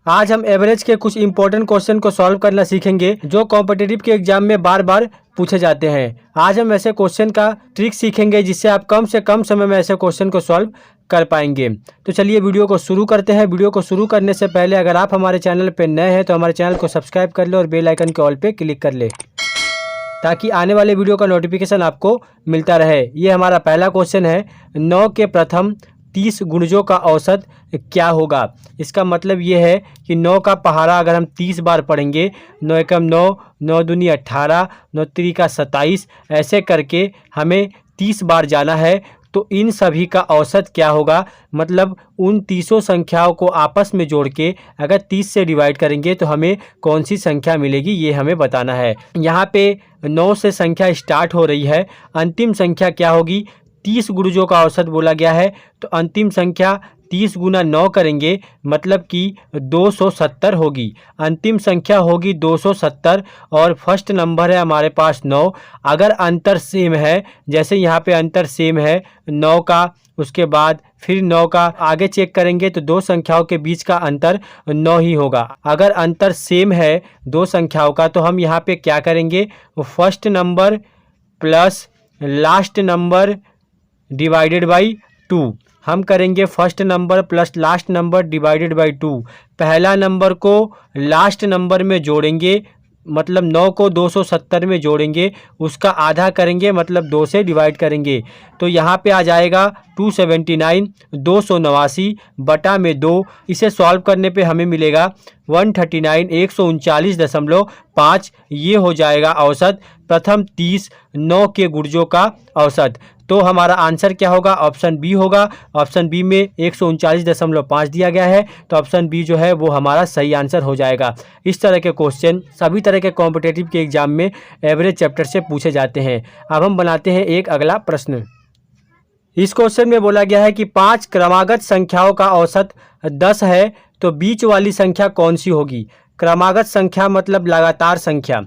आज हम एवरेज के कुछ इंपॉर्टेंट क्वेश्चन को सॉल्व करना सीखेंगे जो कॉम्पिटिटिव के एग्जाम में बार बार पूछे जाते हैं। आज हम ऐसे क्वेश्चन का ट्रिक सीखेंगे जिससे आप कम से कम समय में ऐसे क्वेश्चन को सॉल्व कर पाएंगे। तो चलिए वीडियो को शुरू करते हैं। वीडियो को शुरू करने से पहले अगर आप हमारे चैनल पर नए हैं तो हमारे चैनल को सब्सक्राइब कर ले और बेल आइकन के ऑल पे क्लिक कर ले ताकि आने वाले वीडियो का नोटिफिकेशन आपको मिलता रहे। ये हमारा पहला क्वेश्चन है, 9 के प्रथम 30 गुणजों का औसत क्या होगा। इसका मतलब ये है कि 9 का पहाड़ा अगर हम 30 बार पढ़ेंगे, 9 एकम 9, 9 दूनी 18, 9 त्रिका 27, ऐसे करके हमें 30 बार जाना है। तो इन सभी का औसत क्या होगा, मतलब उन 30 संख्याओं को आपस में जोड़ के अगर 30 से डिवाइड करेंगे तो हमें कौन सी संख्या मिलेगी, ये हमें बताना है। यहाँ पे 9 से संख्या स्टार्ट हो रही है, अंतिम संख्या क्या होगी, 30 गुणजों का औसत बोला गया है। तो अंतिम संख्या 30 गुना 9 करेंगे मतलब कि 270 होगी। अंतिम संख्या होगी 270 और फर्स्ट नंबर है हमारे पास 9। अगर अंतर सेम है, जैसे यहाँ पे अंतर सेम है 9 का, उसके बाद फिर 9 का, आगे चेक करेंगे तो दो संख्याओं के बीच का अंतर 9 ही होगा। अगर अंतर सेम है दो संख्याओं का तो हम यहाँ पे क्या करेंगे, first number plus last number divided by 2। हम करेंगे first number plus last number divided by 2। पहला नंबर को लास्ट नंबर में जोड़ेंगे, मतलब 9 को 270 में जोड़ेंगे, उसका आधा करेंगे मतलब 2 से डिवाइड करेंगे। तो यहाँ पे आ जाएगा 279, 289 बटा में 2। इसे सॉल्व करने पे हमें मिलेगा 139, 139.5। ये हो जाएगा औसत प्रथम 30 9 के गुणजों का औसत। तो हमारा आंसर क्या होगा, ऑप्शन बी होगा। ऑप्शन बी में 139.5 दिया गया है, तो ऑप्शन बी जो है वो हमारा सही आंसर हो जाएगा। इस तरह के क्वेश्चन सभी तरह के कॉम्पिटिटिव के एग्जाम में एवरेज चैप्टर से पूछे जाते हैं। अब हम बनाते हैं एक अगला प्रश्न। इस क्वेश्चन में बोला गया है कि 5 क्रमागत संख्याओं का औसत 10 है तो बीच वाली संख्या कौन सी होगी। क्रमागत संख्या मतलब लगातार संख्या।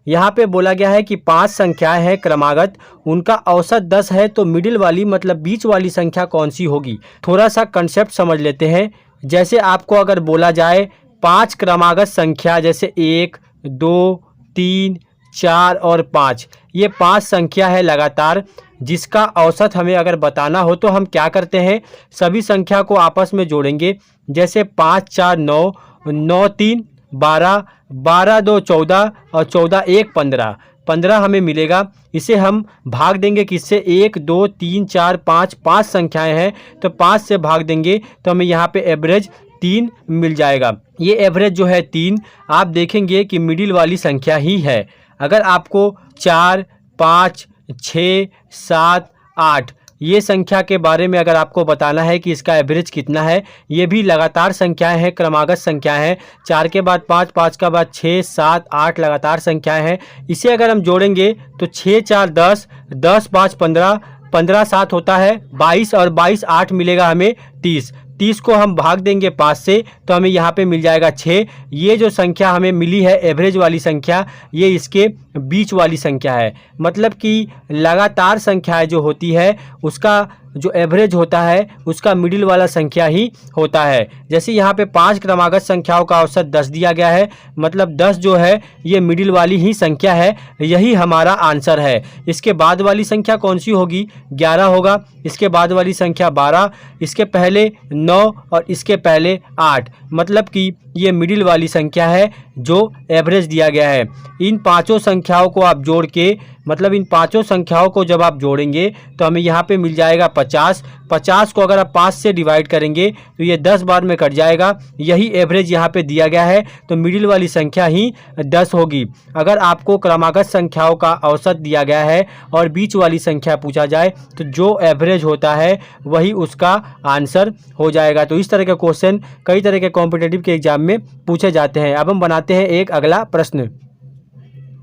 यहाँ पे बोला गया है कि 5 संख्याएं हैं क्रमागत, उनका औसत 10 है तो मिडिल वाली मतलब बीच वाली संख्या कौन सी होगी। थोड़ा सा कंसेप्ट समझ लेते हैं। जैसे आपको अगर बोला जाए 5 क्रमागत संख्या, जैसे 1, 2, 3, 4 और 5, ये 5 संख्या है लगातार, जिसका औसत हमें अगर बताना हो तो हम क्या करते हैं, सभी संख्या को आपस में जोड़ेंगे। जैसे 5 4 9, 9 3 12, 12 2 14 और 14 1 15, 15 हमें मिलेगा। इसे हम भाग देंगे किससे, 1 2 3 4 5, 5 संख्याएं हैं तो 5 से भाग देंगे तो हमें यहाँ पे एवरेज 3 मिल जाएगा। ये एवरेज जो है 3, आप देखेंगे कि मिडिल वाली संख्या ही है। अगर आपको 4 5 6 7 8 ये संख्या के बारे में अगर आपको बताना है कि इसका एवरेज कितना है, ये भी लगातार संख्याएं हैं, क्रमागत संख्याएं हैं। 4 के बाद 5, 5 के बाद 6 7 8 लगातार संख्याएं हैं। इसे अगर हम जोड़ेंगे तो 6 4 10, 10 5 15, 15 7 होता है 22 और 22 8 मिलेगा हमें 30। 30 को हम भाग देंगे 5 से तो हमें यहाँ पे मिल जाएगा 6। ये जो संख्या हमें मिली है एवरेज वाली संख्या, ये इसके बीच वाली संख्या है। मतलब कि लगातार संख्याएं जो होती है उसका जो एवरेज होता है उसका मिडिल वाला संख्या ही होता है। जैसे यहाँ पे 5 क्रमागत संख्याओं का औसत 10 दिया गया है, मतलब 10 जो है ये मिडिल वाली ही संख्या है, यही हमारा आंसर है। इसके बाद वाली संख्या कौन सी होगी, 11 होगा। इसके बाद वाली संख्या 12, इसके पहले 9 और इसके पहले 8, मतलब कि ये मिडिल वाली संख्या है जो एवरेज दिया गया है। इन पांचों संख्याओं को आप जोड़ के, मतलब इन पांचों संख्याओं को जब आप जोड़ेंगे तो हमें यहाँ पे मिल जाएगा 50। 50 को अगर आप 5 से डिवाइड करेंगे तो ये 10 बार में कट जाएगा, यही एवरेज यहाँ पे दिया गया है। तो मिडिल वाली संख्या ही 10 होगी। अगर आपको क्रमागत संख्याओं का औसत दिया गया है और बीच वाली संख्या पूछा जाए तो जो एवरेज होता है वही उसका आंसर हो जाएगा। तो इस तरह के क्वेश्चन कई तरह के कॉम्पिटिटिव के एग्जाम में पूछे जाते हैं। अब हम बनाते हैं एक अगला प्रश्न।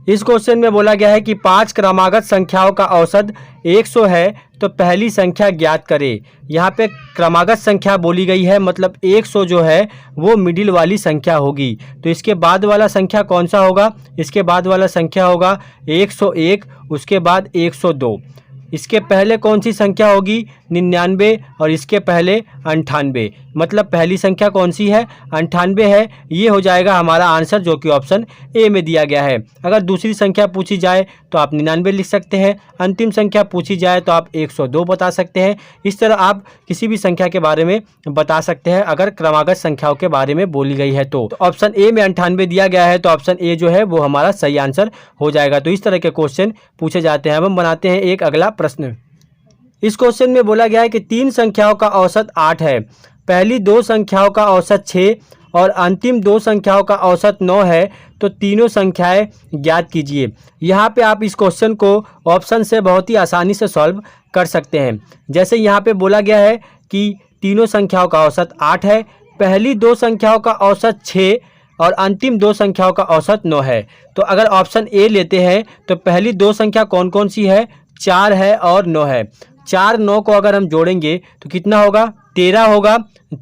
इस क्वेश्चन में बोला गया है कि 5 क्रमागत संख्याओं का औसत 100 है तो पहली संख्या ज्ञात करें। यहाँ पे क्रमागत संख्या बोली गई है, मतलब 100 जो है वो मिडिल वाली संख्या होगी। तो इसके बाद वाला संख्या कौन सा होगा, इसके बाद वाला संख्या होगा 101, उसके बाद 102। इसके पहले कौन सी संख्या होगी 99 और इसके पहले 98। मतलब पहली संख्या कौन सी है 98 है। ये हो जाएगा हमारा आंसर जो कि ऑप्शन ए में दिया गया है। अगर दूसरी संख्या पूछी जाए तो आप 99 लिख सकते हैं। अंतिम संख्या पूछी जाए तो आप 102 बता सकते हैं। इस तरह आप किसी भी संख्या के बारे में बता सकते हैं अगर क्रमागत संख्याओं के बारे में बोली गई है तो ऑप्शन ए में 98 दिया गया है तो ऑप्शन ए जो है वो हमारा सही आंसर हो जाएगा। तो इस तरह के क्वेश्चन पूछे जाते हैं। अब हम बनाते हैं एक अगला प्रश्न। इस क्वेश्चन में बोला गया है कि 3 संख्याओं का औसत 8 है, पहली 2 संख्याओं का औसत 6 और अंतिम 2 संख्याओं का औसत 9 है, तो तीनों संख्याएं ज्ञात कीजिए। यहाँ पे आप इस क्वेश्चन को ऑप्शन से बहुत ही आसानी से सॉल्व कर सकते हैं। जैसे यहाँ पे बोला गया है कि तीनों संख्याओं का औसत 8 है, पहली 2 संख्याओं का औसत 6 और अंतिम 2 संख्याओं का औसत 9 है। तो अगर ऑप्शन ए लेते हैं तो पहली 2 संख्या कौन कौन सी है 4 है और 9 है। 4 9 को अगर हम जोड़ेंगे तो कितना होगा 13 होगा।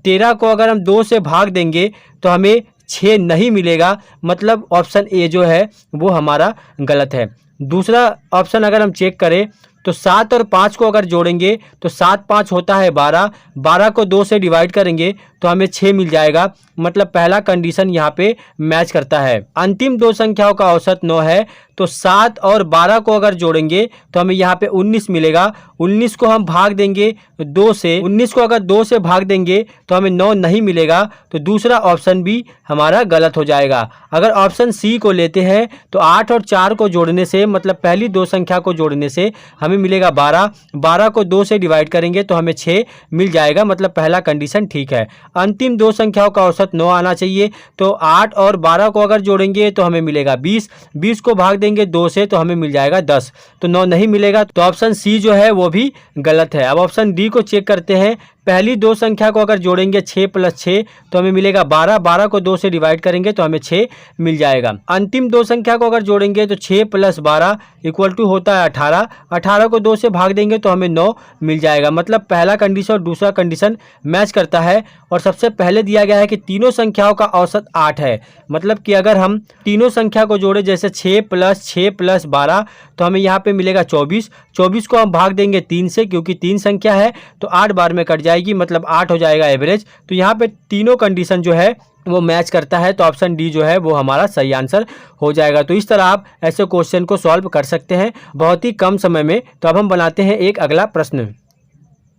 13 को अगर हम 2 से भाग देंगे तो हमें 6 नहीं मिलेगा। मतलब ऑप्शन ए जो है वो हमारा गलत है। दूसरा ऑप्शन अगर हम चेक करें तो 7 और 5 को अगर जोड़ेंगे तो 7 5 होता है 12, 12 को 2 से डिवाइड करेंगे तो हमें 6 मिल जाएगा। मतलब पहला कंडीशन यहाँ पे मैच करता है। अंतिम 2 संख्याओं का औसत 9 है तो 7 और 12 को अगर जोड़ेंगे तो हमें यहाँ पे 19 मिलेगा। 19 को हम भाग देंगे 2 से, 19 को अगर 2 से भाग देंगे तो हमें 9 नहीं मिलेगा। तो दूसरा ऑप्शन भी हमारा गलत हो जाएगा। अगर ऑप्शन सी को लेते हैं तो 8 और 4 को जोड़ने से मतलब पहली 2 संख्या को जोड़ने से हमें मिलेगा 12, 12 को 2 से डिवाइड करेंगे तो हमें 6 मिल जाएगा। मतलब पहला कंडीशन ठीक है। अंतिम 2 संख्याओं का औसत 9 आना चाहिए। तो 8 और 12 को अगर जोड़ेंगे तो हमें मिलेगा 20, 20 को भाग देंगे 2 से तो हमें मिल जाएगा 10, तो 9 नहीं मिलेगा। तो ऑप्शन सी जो है वो भी गलत है। अब ऑप्शन डी को चेक करते हैं। पहली 2 संख्या को अगर जोड़ेंगे 6 + 6 तो हमें मिलेगा 12, 12 को 2 से डिवाइड करेंगे तो हमें 6 मिल जाएगा। अंतिम 2 संख्या को अगर जोड़ेंगे तो 6 + 12 = होता है 18, 18 को 2 से भाग देंगे तो हमें 9 मिल जाएगा। मतलब पहला कंडीशन और दूसरा कंडीशन मैच करता है। और सबसे पहले दिया गया है कि तीनों संख्याओं का औसत 8 है। मतलब कि अगर हम तीनों संख्या को जोड़े जैसे 6 + 6 + 12 तो हमें यहाँ पे मिलेगा 24, 24 को हम भाग देंगे 3 से क्योंकि 3 संख्या है तो 8 बार में कट जाएगी। मतलब 8 हो जाएगा एवरेज। तो यहाँ पे तीनों कंडीशन जो है वो मैच करता है। तो ऑप्शन डी जो है वो हमारा सही आंसर हो जाएगा। तो इस तरह आप ऐसे क्वेश्चन को सॉल्व कर सकते हैं बहुत ही कम समय में। तो अब हम बनाते हैं एक अगला प्रश्न।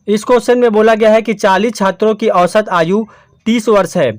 इस क्वेश्चन में बोला गया है कि 40 छात्रों की औसत आयु 30 वर्ष है,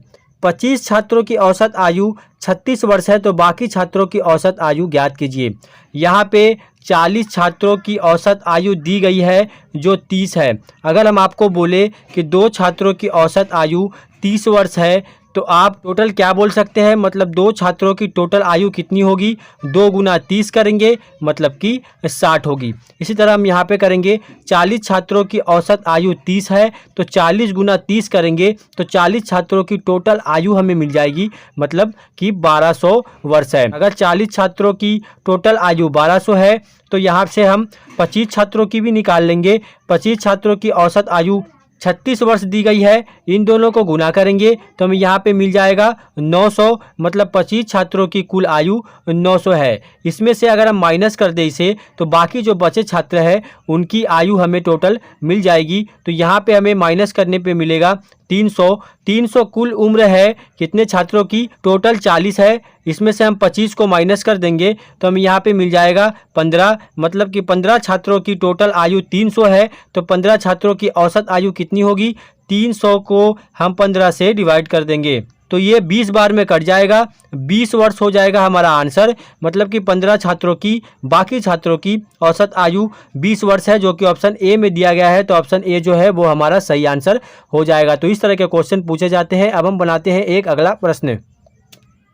25 छात्रों की औसत आयु 36 वर्ष है, तो बाकी छात्रों की औसत आयु ज्ञात कीजिए। यहाँ पे 40 छात्रों की औसत आयु दी गई है जो 30 है। अगर हम आपको बोले कि 2 छात्रों की औसत आयु 30 वर्ष है तो आप टोटल क्या बोल सकते हैं। मतलब 2 छात्रों की टोटल आयु कितनी होगी 2 × 30 करेंगे मतलब कि 60 होगी। इसी तरह हम यहाँ पे करेंगे 40 छात्रों की औसत आयु 30 है तो 40 × 30 करेंगे तो 40 छात्रों की टोटल आयु हमें मिल जाएगी मतलब कि 1200 वर्ष है। अगर 40 छात्रों की टोटल आयु 1200 है तो यहाँ से हम 25 छात्रों की भी निकाल लेंगे। 25 छात्रों की औसत आयु 36 वर्ष दी गई है। इन दोनों को गुना करेंगे तो हमें यहाँ पे मिल जाएगा 900। मतलब 25 छात्रों की कुल आयु 900 है। इसमें से अगर हम माइनस कर दें इसे तो बाकी जो बचे छात्र हैं उनकी आयु हमें टोटल मिल जाएगी। तो यहाँ पे हमें माइनस करने पे मिलेगा 300। 300 कुल उम्र है कितने छात्रों की टोटल 40 है। इसमें से हम 25 को माइनस कर देंगे तो हमें यहाँ पे मिल जाएगा 15। मतलब कि 15 छात्रों की टोटल आयु 300 है तो 15 छात्रों की औसत आयु कितनी होगी 300 को हम 15 से डिवाइड कर देंगे तो ये 20 बार में कट जाएगा। 20 वर्ष हो जाएगा हमारा आंसर। मतलब कि 15 छात्रों की बाकी छात्रों की औसत आयु 20 वर्ष है जो कि ऑप्शन ए में दिया गया है। तो ऑप्शन ए जो है वो हमारा सही आंसर हो जाएगा। तो इस तरह के क्वेश्चन पूछे जाते हैं। अब हम बनाते हैं एक अगला प्रश्न।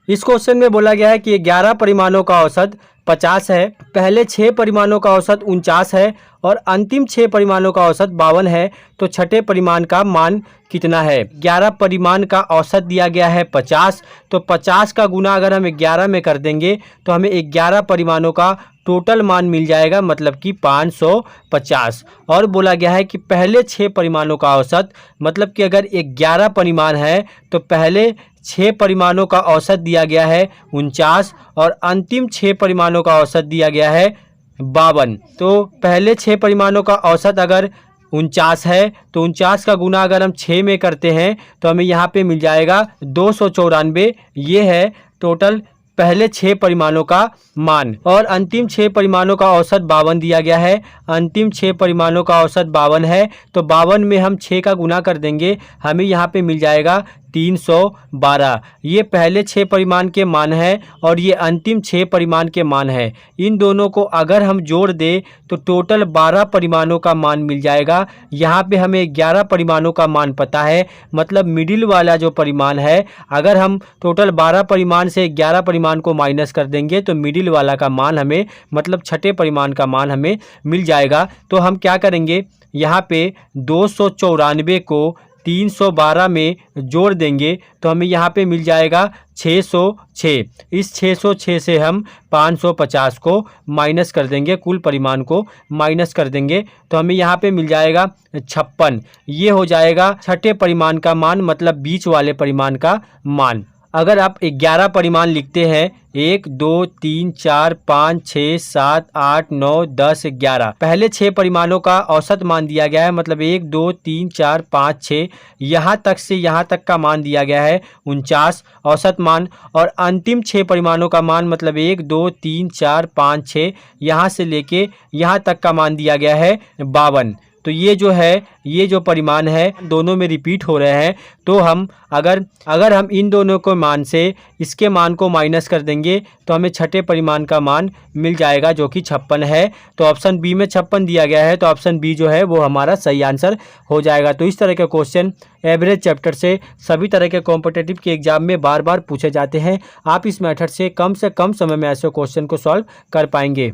इस क्वेश्चन में बोला गया है कि 11 परिमाणों का औसत 50 है, पहले 6 परिमाणों का औसत 49 है और अंतिम 6 परिमाणों का औसत 52 है, तो छठे परिमाण का मान कितना है। 11 परिमाण का औसत दिया गया है 50, तो 50 का गुना अगर हम 11 में कर देंगे तो हमें 11 परिमाणों का टोटल मान मिल जाएगा मतलब कि 550। और बोला गया है कि पहले 6 परिमाणों का औसत मतलब कि अगर 11 परिमाण है तो पहले 6 परिमाणों का औसत दिया गया है 49 और अंतिम 6 परिमाणों का औसत दिया गया है 52। तो पहले 6 परिमाणों का औसत अगर 49 है तो 49 का गुना अगर हम 6 में करते हैं तो हमें यहाँ पे मिल जाएगा 294। ये है टोटल पहले 6 परिमाणों का मान। और अंतिम 6 परिमाणों का औसत 52 दिया गया है। अंतिम 6 परिमाणों का औसत 52 है, तो 52 में हम 6 का गुना कर देंगे, हमें यहाँ पे मिल जाएगा 312। ये पहले 6 परिमाण के मान है और ये अंतिम 6 परिमाण के मान है। इन दोनों को अगर हम जोड़ दें तो टोटल 12 परिमाणों का मान मिल जाएगा। यहाँ पे हमें 11 परिमाणों का मान पता है, मतलब मिडिल वाला जो परिमाण है, अगर हम टोटल 12 परिमाण से 11 परिमाण को माइनस कर देंगे तो मिडिल वाला का मान हमें, मतलब छठे परिमाण का मान हमें मिल जाएगा। तो हम क्या करेंगे, यहाँ पे 294 को 312 में जोड़ देंगे तो हमें यहाँ पे मिल जाएगा 606। इस 606 से हम 550 को माइनस कर देंगे, कुल परिमाण को माइनस कर देंगे तो हमें यहाँ पे मिल जाएगा 56। ये हो जाएगा छठे परिमाण का मान, मतलब बीच वाले परिमाण का मान। अगर आप 11 परिमाण लिखते हैं, 1 2 3 4 5 6 7 8 9 10 11, पहले 6 परिमाणों का औसत मान दिया गया है, मतलब 1 2 3 4 5 6, यहाँ तक से यहाँ तक का मान दिया गया है 49 औसत मान। और अंतिम 6 परिमाणों का मान, मतलब 1 2 3 4 5 6, यहाँ से लेके यहाँ तक का मान दिया गया है 52। तो ये जो है, ये जो परिमाण है दोनों में रिपीट हो रहे हैं। तो हम अगर हम इन दोनों को मान से इसके मान को माइनस कर देंगे तो हमें छठे परिमाण का मान मिल जाएगा जो कि 56 है। तो ऑप्शन बी में 56 दिया गया है, तो ऑप्शन बी जो है वो हमारा सही आंसर हो जाएगा। तो इस तरह के क्वेश्चन एवरेज चैप्टर से सभी तरह के कॉम्पिटिटिव के एग्जाम में बार बार पूछे जाते हैं। आप इस मेथड से कम समय में ऐसे क्वेश्चन को सॉल्व कर पाएंगे।